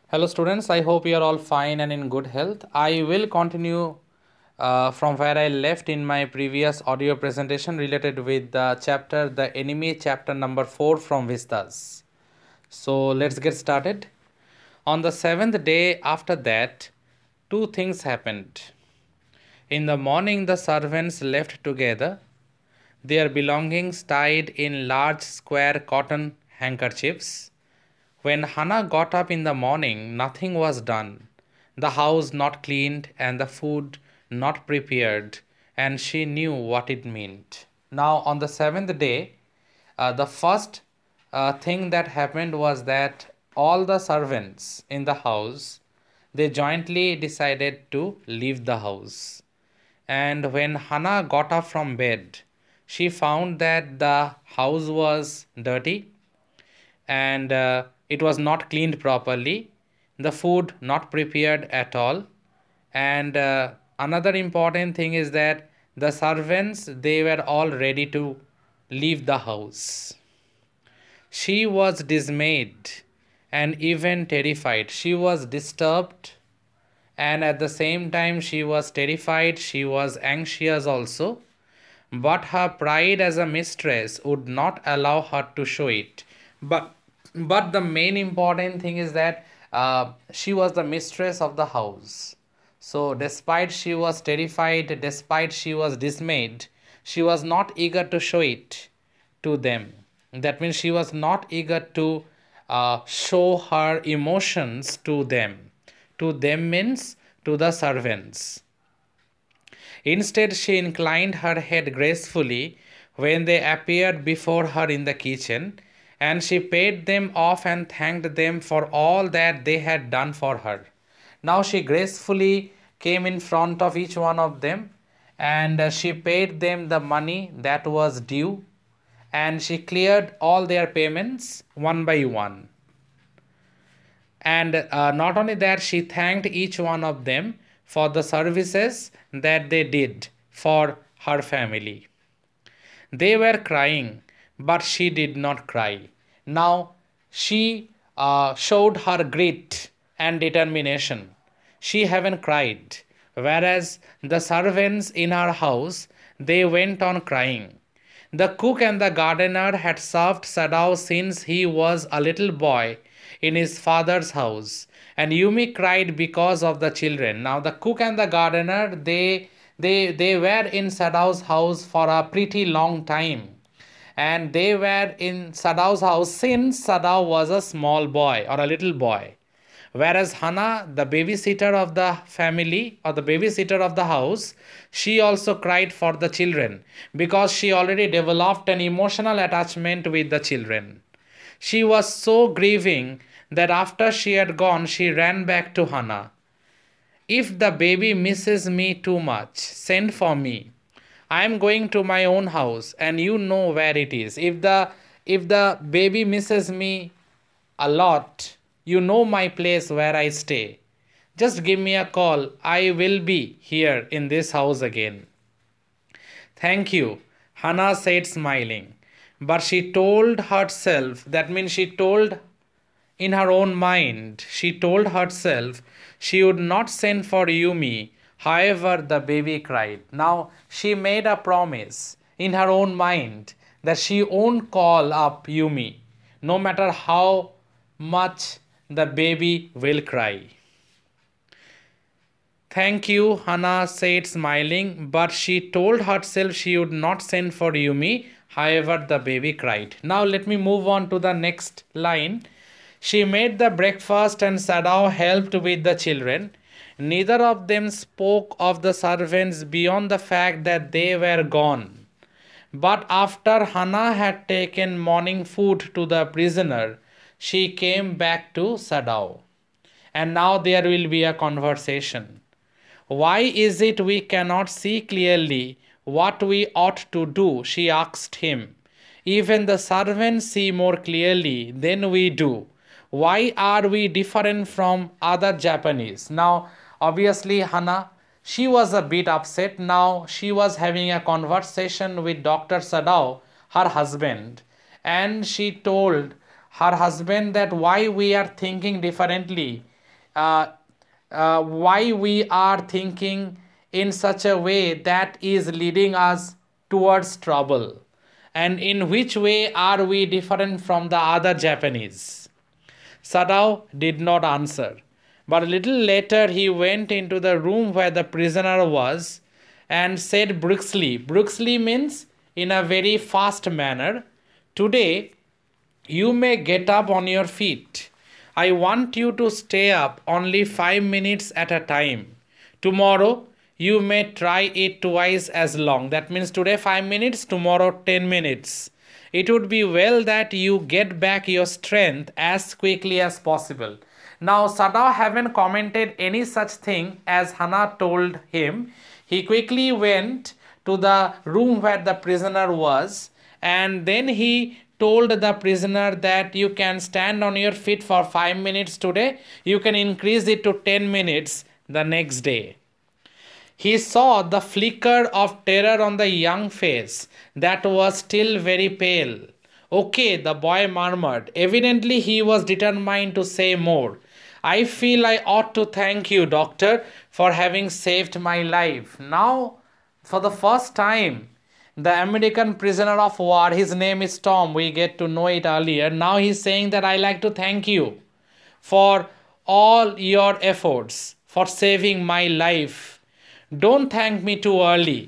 Hello students, I hope you are all fine and in good health. I will continue from where I left in my previous audio presentation related with the chapter The Enemy, chapter number 4 from Vistas. So let's get started. On the seventh day after that, two things happened. In the morning, the servants left together, their belongings tied in large square cotton handkerchiefs. When Hannah got up in the morning, nothing was done, the house not cleaned and the food not prepared, and she knew what it meant. Now, on the seventh day, the first thing that happened was that all the servants in the house they jointly decided to leave the house. And when Hannah got up from bed, she found that the house was dirty and it was not cleaned properly, the food not prepared at all, and another important thing is that the servants they were all ready to leave the house. She was dismayed and even terrified. She was disturbed, and at the same time she was terrified, she was anxious also, but her pride as a mistress would not allow her to show it. But the main important thing is that she was the mistress of the house. So despite she was terrified, despite she was dismayed, she was not eager to show it to them. That means she was not eager to show her emotions to them. To them means to the servants. Instead, she inclined her head gracefully when they appeared before her in the kitchen, and she paid them off and thanked them for all that they had done for her. Now she gracefully came in front of each one of them, and she paid them the money that was due, and she cleared all their payments one by one. And not only that, she thanked each one of them for the services that they did for her family. They were crying, but she did not cry. Now she showed her grit and determination. She haven't cried, whereas the servants in her house they went on crying. The cook and the gardener had served Sadao since he was a little boy in his father's house, and Yumi cried because of the children. Now the cook and the gardener they were in Sadao's house for a pretty long time, and they were in Sadao's house since Sadao was a small boy or a little boy. Whereas Hannah, the babysitter of the family or the babysitter of the house, she also cried for the children because she already developed an emotional attachment with the children. She was so grieving that after she had gone, she ran back to Hannah. If the baby misses me too much, send for me. I am going to my own house and you know where it is. If the baby misses me a lot, you know my place where I stay. Just give me a call. I will be here in this house again. Thank you, Hannah said smiling. But she told herself, that means she told in her own mind, she told herself she would not send for Yumi, however the baby cried. Now she made a promise in her own mind that she won't call up Yumi, no matter how much the baby will cry. Thank you, Hannah said smiling, but she told herself she would not send for Yumi, however the baby cried. Now let me move on to the next line. She made the breakfast and Sadao helped with the children. Neither of them spoke of the servants beyond the fact that they were gone. But after Hannah had taken morning food to the prisoner, she came back to Sadao. And now there will be a conversation. Why is it we cannot see clearly what we ought to do? She asked him. Even the servants see more clearly than we do. Why are we different from other Japanese? Now, obviously, Hannah, she was a bit upset. Now, she was having a conversation with Dr. Sadao, her husband, and she told her husband that why we are thinking differently uh, why we are thinking in such a way that is leading us towards trouble, and in which way are we different from the other Japanese. Sadao did not answer, but a little later he went into the room where the prisoner was and said brusquely. Brusquely means in a very fast manner, "Today you may get up on your feet. I want you to stay up only 5 minutes at a time. Tomorrow you may try it twice as long." That means today 5 minutes, tomorrow 10 minutes. It would be well that you get back your strength as quickly as possible. Now Sadao haven't commented any such thing as Hana told him. He quickly went to the room where the prisoner was, and then he told the prisoner that you can stand on your feet for 5 minutes today. You can increase it to 10 minutes the next day. He saw the flicker of terror on the young face that was still very pale. "Okay," the boy murmured. Evidently he was determined to say more. "I feel I ought to thank you, doctor, for having saved my life." Now, for the first time, the American prisoner of war, his name is Tom, we get to know it earlier. Now he's saying that "I like to thank you for all your efforts, for saving my life. Don't thank me too early,"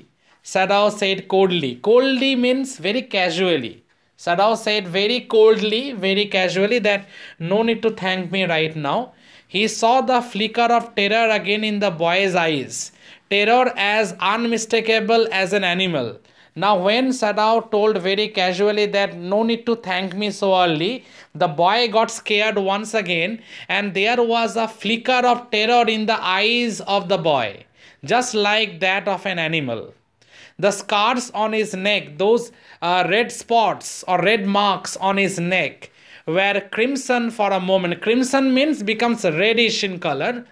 Sadao said coldly. Coldly means very casually. Sadao said very coldly, very casually that no need to thank me right now. He saw the flicker of terror again in the boy's eyes. Terror as unmistakable as an animal. Now when Sadao told very casually that no need to thank me so early, the boy got scared once again, and there was a flicker of terror in the eyes of the boy, just like that of an animal. The scars on his neck, those red spots or red marks on his neck, were crimson for a moment. Crimson means becomes reddish in color.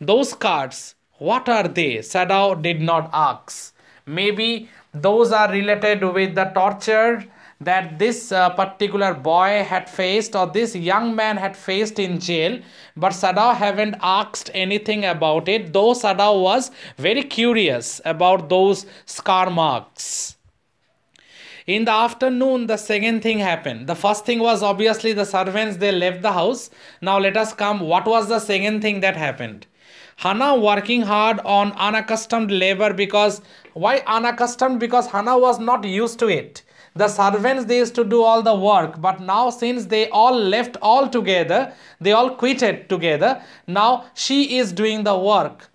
Those scars, what are they? Sadao did not ask. Maybe those are related with the torture that this particular boy had faced, or this young man had faced in jail, but Sadao haven't asked anything about it, though Sadao was very curious about those scar marks. In the afternoon, the second thing happened. The first thing was obviously the servants, they left the house. Now let us come, what was the second thing that happened? Hana working hard on unaccustomed labor. Because why unaccustomed? Because Hana was not used to it. The servants, they used to do all the work, but now since they all left all together, they all quitted together, now she is doing the work.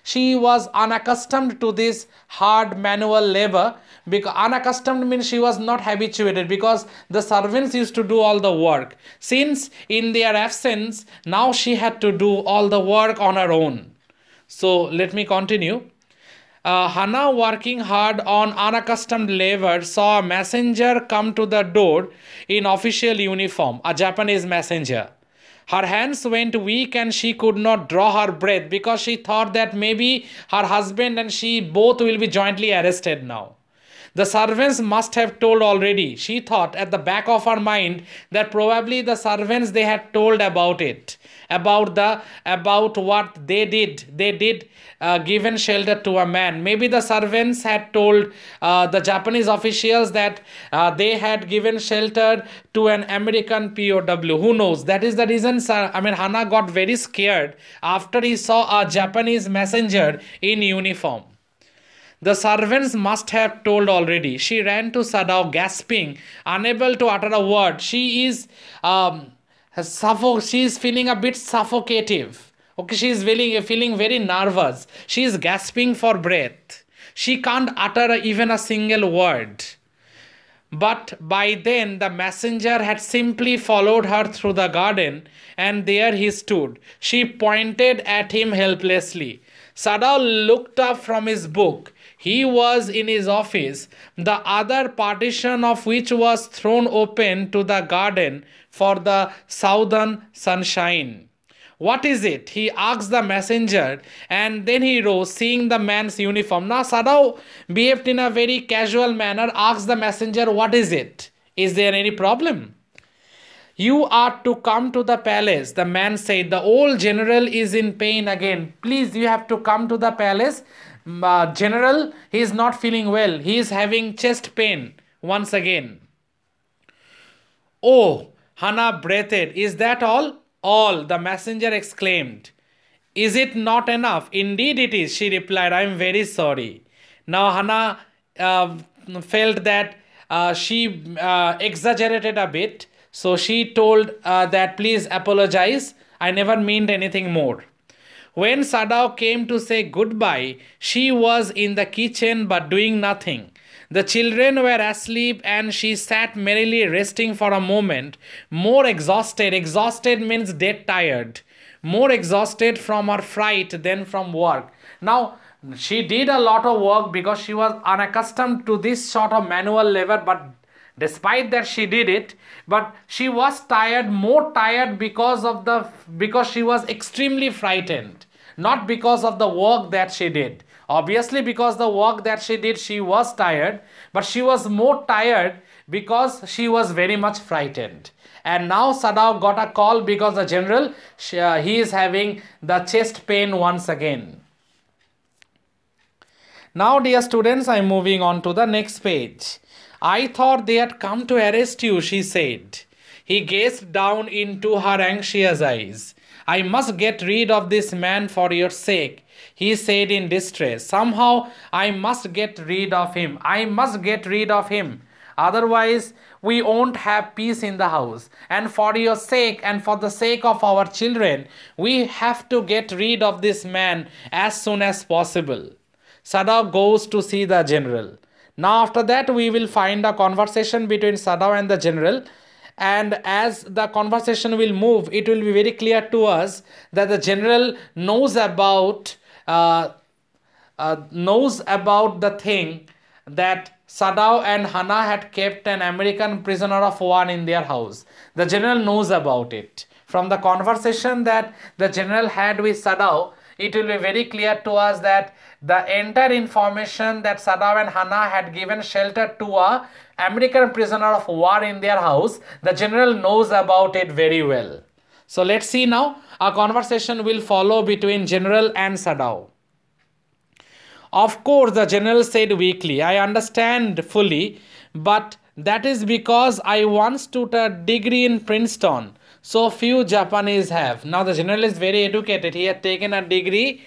She was unaccustomed to this hard manual labor. Because unaccustomed means she was not habituated, because the servants used to do all the work. Since in their absence, now she had to do all the work on her own. So let me continue. Hana, working hard on unaccustomed labor, saw a messenger come to the door in official uniform, a Japanese messenger. Her hands went weak and she could not draw her breath, because she thought that maybe her husband and she both will be jointly arrested now. The servants must have told already. She thought at the back of her mind that probably the servants, they had told about it, about what they did. They did given shelter to a man. Maybe the servants had told the Japanese officials that they had given shelter to an American POW. Who knows? That is the reason, Hana got very scared after he saw a Japanese messenger in uniform. The servants must have told already. She ran to Sadao, gasping, unable to utter a word. She is feeling a bit suffocative. Okay, she is feeling very nervous. She is gasping for breath. She can't utter even a single word. But by then the messenger had simply followed her through the garden, and there he stood. She pointed at him helplessly. Sadao looked up from his book. He was in his office, the other partition of which was thrown open to the garden for the southern sunshine. "What is it?" he asked the messenger, and then he rose, seeing the man's uniform. Now Sadao behaved in a very casual manner, asked the messenger, "What is it? Is there any problem?" You are to come to the palace. The man said, the old general is in pain again. Please, you have to come to the palace. General, he is not feeling well. He is having chest pain once again. Oh, Hannah breathed. Is that all? All, the messenger exclaimed. Is it not enough? Indeed it is, she replied. I am very sorry. Now Hannah felt that she exaggerated a bit. So she told that please apologize. I never meant anything more. When Sadao came to say goodbye, she was in the kitchen but doing nothing. The children were asleep and she sat merrily resting for a moment, more exhausted. Exhausted means dead tired. More exhausted from her fright than from work. Now, she did a lot of work because she was unaccustomed to this sort of manual labor, but despite that she did it, but she was tired, more tired because she was extremely frightened, not because of the work that she did. Obviously, because the work that she did, she was tired, but she was more tired because she was very much frightened. And now Sadao got a call because the general, he is having the chest pain once again. Now, dear students, I am moving on to the next page. I thought they had come to arrest you, she said. He gazed down into her anxious eyes. I must get rid of this man for your sake, he said in distress. Somehow I must get rid of him. I must get rid of him. Otherwise, we won't have peace in the house. And for your sake and for the sake of our children, we have to get rid of this man as soon as possible. Sadao goes to see the general. Now after that we will find a conversation between Sadao and the general, and as the conversation will move, it will be very clear to us that the general knows about the thing that Sadao and Hannah had kept an American prisoner of war in their house. The general knows about it. From the conversation that the general had with Sadao, it will be very clear to us that the entire information that Sadao and Hannah had given shelter to a American prisoner of war in their house, the general knows about it very well. So let's see now. A conversation will follow between general and Sadao. Of course, the general said weakly, I understand fully, but that is because I once took a degree in Princeton. So few Japanese have. Now the general is very educated. He had taken a degree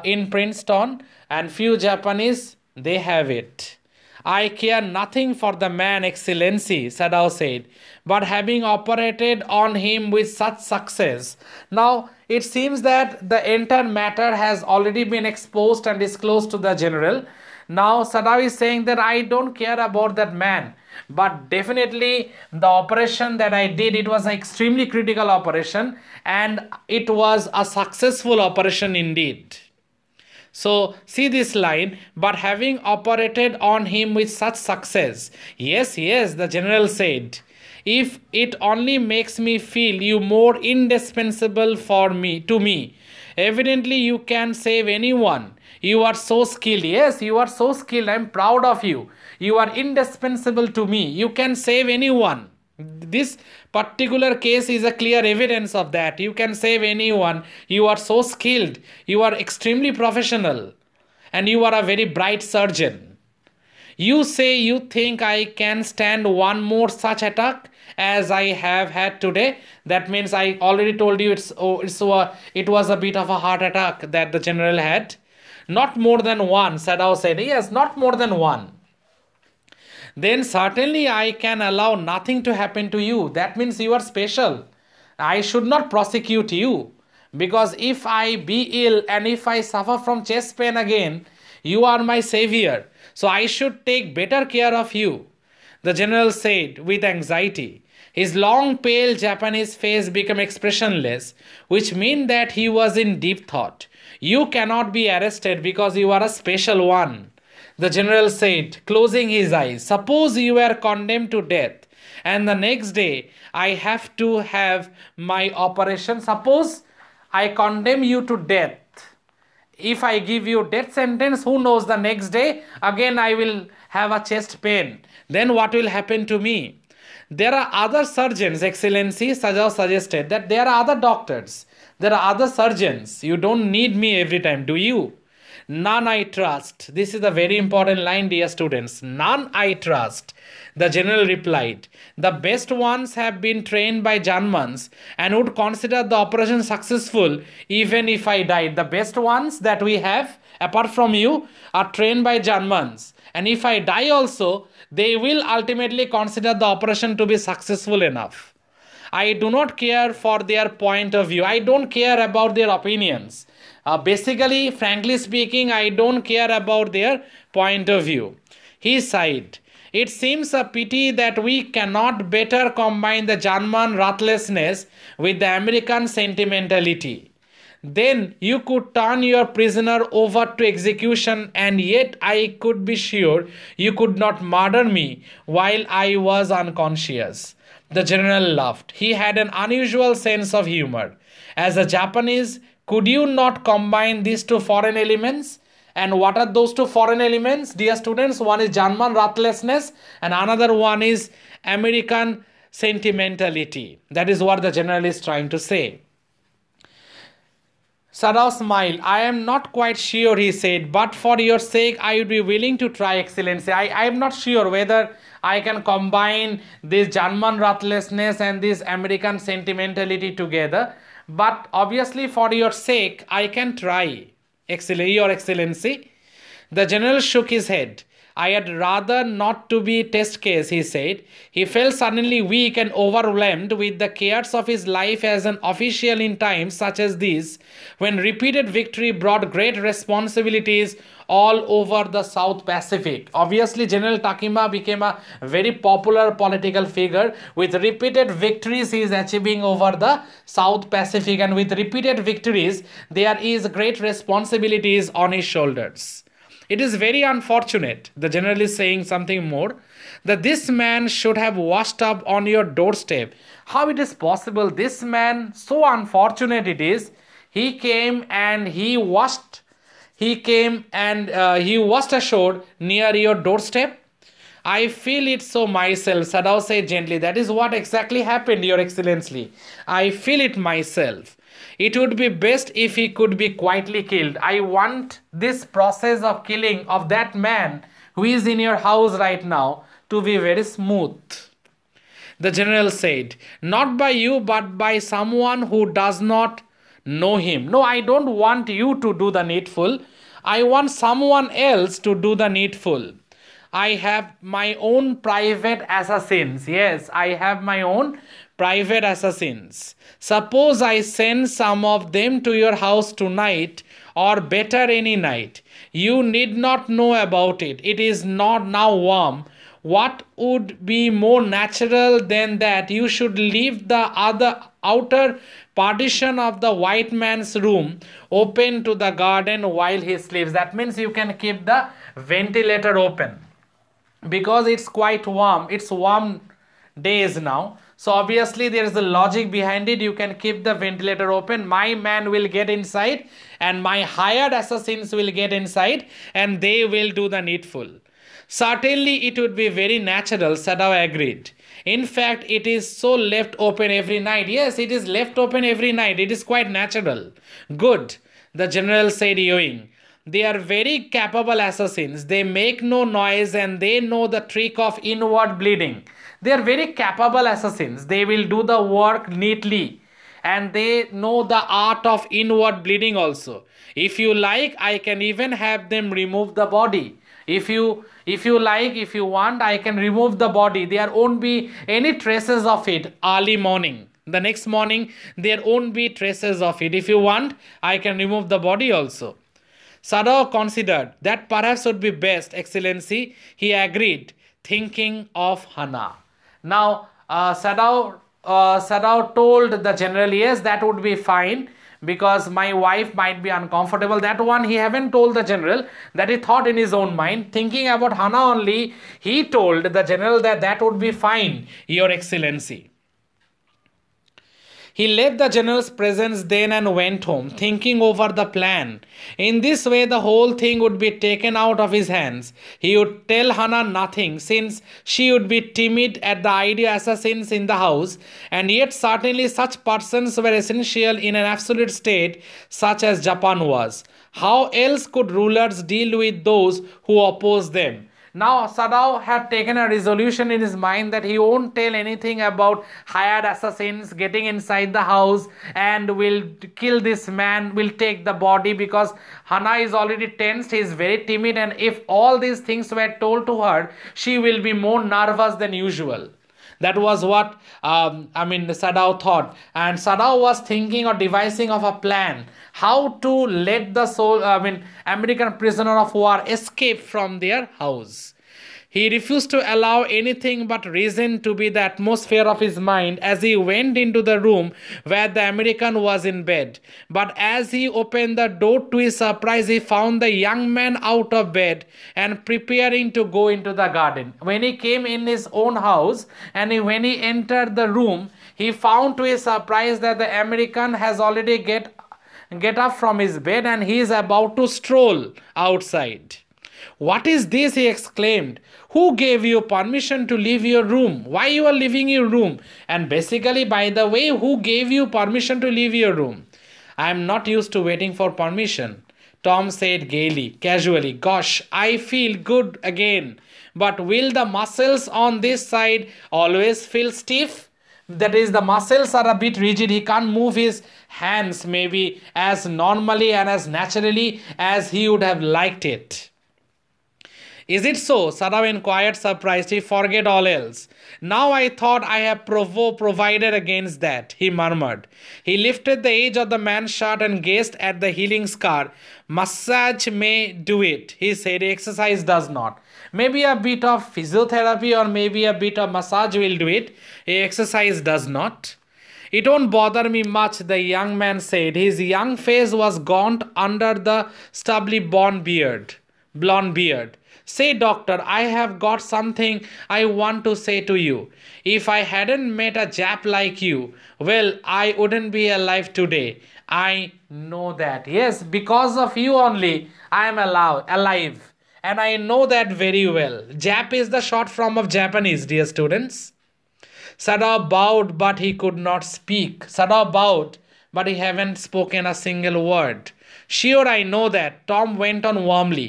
in Princeton, and few Japanese, they have it. I care nothing for the man, Excellency, Sadao said, but having operated on him with such success. Now, it seems that the entire matter has already been exposed and disclosed to the general. Now, Sadao is saying that I don't care about that man, but definitely the operation that I did, it was an extremely critical operation, and it was a successful operation indeed. So see this line, but having operated on him with such success. Yes, yes, the general said. If it only makes me feel you more indispensable to me. Evidently you can save anyone. You are so skilled. Yes, you are so skilled. I am proud of you. You are indispensable to me. You can save anyone. This particular case is a clear evidence of that. You can save anyone. You are so skilled. You are extremely professional. And you are a very bright surgeon. You say you think I can stand one more such attack as I have had today. That means I already told you it was a bit of a heart attack that the general had. Not more than one, Sadao said. Yes, not more than one. Then certainly I can allow nothing to happen to you. That means you are special. I should not prosecute you. Because if I be ill and if I suffer from chest pain again, you are my savior. So I should take better care of you. The general said with anxiety. His long pale Japanese face became expressionless, which meant that he was in deep thought. You cannot be arrested because you are a special one. The general said, closing his eyes, suppose you were condemned to death and the next day I have to have my operation. Suppose I condemn you to death. If I give you death sentence, who knows, the next day again I will have a chest pain. Then what will happen to me? There are other surgeons, Excellency. Sadao suggested that there are other doctors. There are other surgeons. You don't need me every time, do you? None I trust. This is a very important line, dear students. None I trust. The general replied. The best ones have been trained by Germans and would consider the operation successful even if I died. The best ones that we have, apart from you, are trained by Germans. And if I die also, they will ultimately consider the operation to be successful enough. I do not care for their point of view. I don't care about their opinions. Basically, frankly speaking, I don't care about their point of view. He sighed. It seems a pity that we cannot better combine the German ruthlessness with the American sentimentality. Then you could turn your prisoner over to execution, and yet I could be sure you could not murder me while I was unconscious. The general laughed. He had an unusual sense of humor. As a Japanese, could you not combine these two foreign elements? And what are those two foreign elements, dear students? One is German ruthlessness and another one is American sentimentality. That is what the general is trying to say. Sadao smiled. I am not quite sure, he said, but for your sake, I would be willing to try, Excellency. I am not sure whether I can combine this German ruthlessness and this American sentimentality together. But obviously, for your sake, I can try, Your Excellency. The general shook his head. I had rather not to be test case, he said. He felt suddenly weak and overwhelmed with the cares of his life as an official in times such as these, when repeated victory brought great responsibilities all over the South Pacific. Obviously, General Takima became a very popular political figure. With repeated victories, he is achieving over the South Pacific, and with repeated victories, there is great responsibilities on his shoulders. It is very unfortunate, the general is saying something more, that this man should have washed up on your doorstep. How it is possible? This man, so unfortunate it is, he came and he washed ashore near your doorstep. I feel it so myself, Sadao said gently. That is what exactly happened, Your Excellency. I feel it myself. It would be best if he could be quietly killed. I want this process of killing of that man who is in your house right now to be very smooth. The general said, not by you but by someone who does not know him. No, I don't want you to do the needful. I want someone else to do the needful. I have my own private assassins. Yes, I have my own private assassins. Suppose I send some of them to your house tonight, or better any night. You need not know about it. It is not now warm. What would be more natural than that you should leave the outer partition of the white man's room open to the garden while he sleeps? That means you can keep the ventilator open, because it's quite warm. It's warm days now. So obviously there is a logic behind it. You can keep the ventilator open. My man will get inside and my hired assassins will get inside and they will do the needful. Certainly it would be very natural, Sadao agreed. In fact, it is so left open every night. Yes, it is left open every night. It is quite natural. Good, the general said, yawing. They are very capable assassins. They make no noise and they know the trick of inward bleeding. They are very capable assassins. They will do the work neatly and they know the art of inward bleeding also. If you like, I can even have them remove the body. If you want, I can remove the body. There won't be any traces of it early morning. The next morning, there won't be traces of it. If you want, I can remove the body also. Sadao considered that perhaps would be best, Excellency. He agreed, thinking of Hana. Now, Sadao told the general, yes, that would be fine, because my wife might be uncomfortable. That one he haven't told the general, that he thought in his own mind. Thinking about Hana only, he told the general that that would be fine, Your Excellency. He left the general's presence then and went home, thinking over the plan. In this way, the whole thing would be taken out of his hands. He would tell Hannah nothing, since she would be timid at the idea of assassins in the house, and yet certainly such persons were essential in an absolute state such as Japan was. How else could rulers deal with those who oppose them? Now Sadao had taken a resolution in his mind that he won't tell anything about hired assassins getting inside the house and will kill this man, will take the body, because Hannah is already tensed, he is very timid, and if all these things were told to her, she will be more nervous than usual. That was what Sadao thought, and Sadao was thinking or devising of a plan how to let the American prisoner of war escape from their house. He refused to allow anything but reason to be the atmosphere of his mind as he went into the room where the American was in bed. But as he opened the door, to his surprise, he found the young man out of bed and preparing to go into the garden. When he came in his own house and when he entered the room, he found to his surprise that the American has already get up from his bed and he is about to stroll outside. "What is this?" he exclaimed. "Who gave you permission to leave your room? Why you are leaving your room? And basically, by the way, who gave you permission to leave your room?" "I am not used to waiting for permission," Tom said gaily, casually. "Gosh, I feel good again. But will the muscles on this side always feel stiff?" That is, the muscles are a bit rigid. He can't move his hands maybe as normally and as naturally as he would have liked it. "Is it so?" Sadao inquired, surprised. He forget all else. "Now I thought I have provided against that," he murmured. He lifted the edge of the man's shirt and gazed at the healing scar. "Massage may do it," he said. "Exercise does not. Maybe a bit of physiotherapy or maybe a bit of massage will do it. Exercise does not." "It won't bother me much," the young man said. His young face was gaunt under the stubbly blonde beard. "Say, doctor, I have got something I want to say to you. If I hadn't met a Jap like you, well, I wouldn't be alive today. I know that. Yes, because of you only, I am alive. And I know that very well. Jap is the short form of Japanese, dear students." Sadao bowed, but he could not speak. Sadao bowed, but he haven't spoken a single word. "Sure, I know that," Tom went on warmly.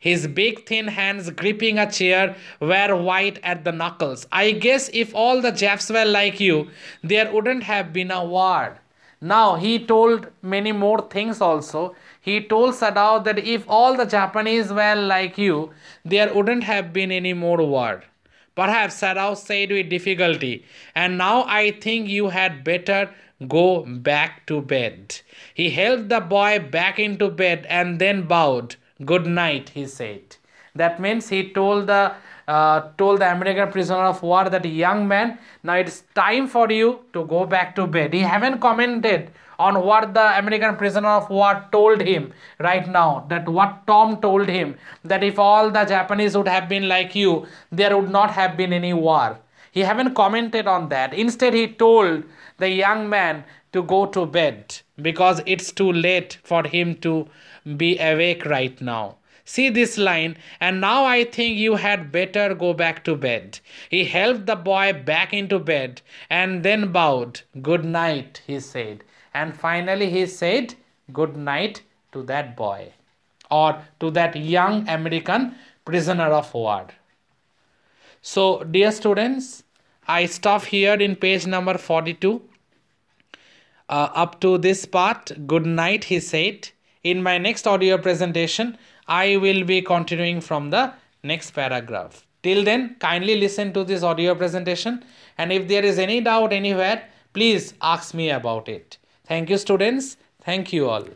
His big thin hands gripping a chair were white at the knuckles. "I guess if all the Japs were like you, there wouldn't have been a war." Now he told many more things also. He told Sadao that if all the Japanese were like you, there wouldn't have been any more war. "Perhaps," Sadao said with difficulty, "and now I think you had better go back to bed." He helped the boy back into bed and then bowed. "Good night," he said. That means he told the American prisoner of war that, "Young man, now it's time for you to go back to bed." He haven't commented on what the American prisoner of war told him right now, that what Tom told him, that if all the Japanese would have been like you, there would not have been any war. He haven't commented on that. Instead, he told the young man to go to bed because it's too late for him to be awake right now. See this line, "And now I think you had better go back to bed." He helped the boy back into bed and then bowed. "Good night," he said. And finally he said good night to that boy, or to that young American prisoner of war. So, dear students, I stop here in page number 42. Up to this part, "Good night," he said. In my next audio presentation, I will be continuing from the next paragraph. Till then, kindly listen to this audio presentation, and if there is any doubt anywhere, please ask me about it. Thank you, students. Thank you all.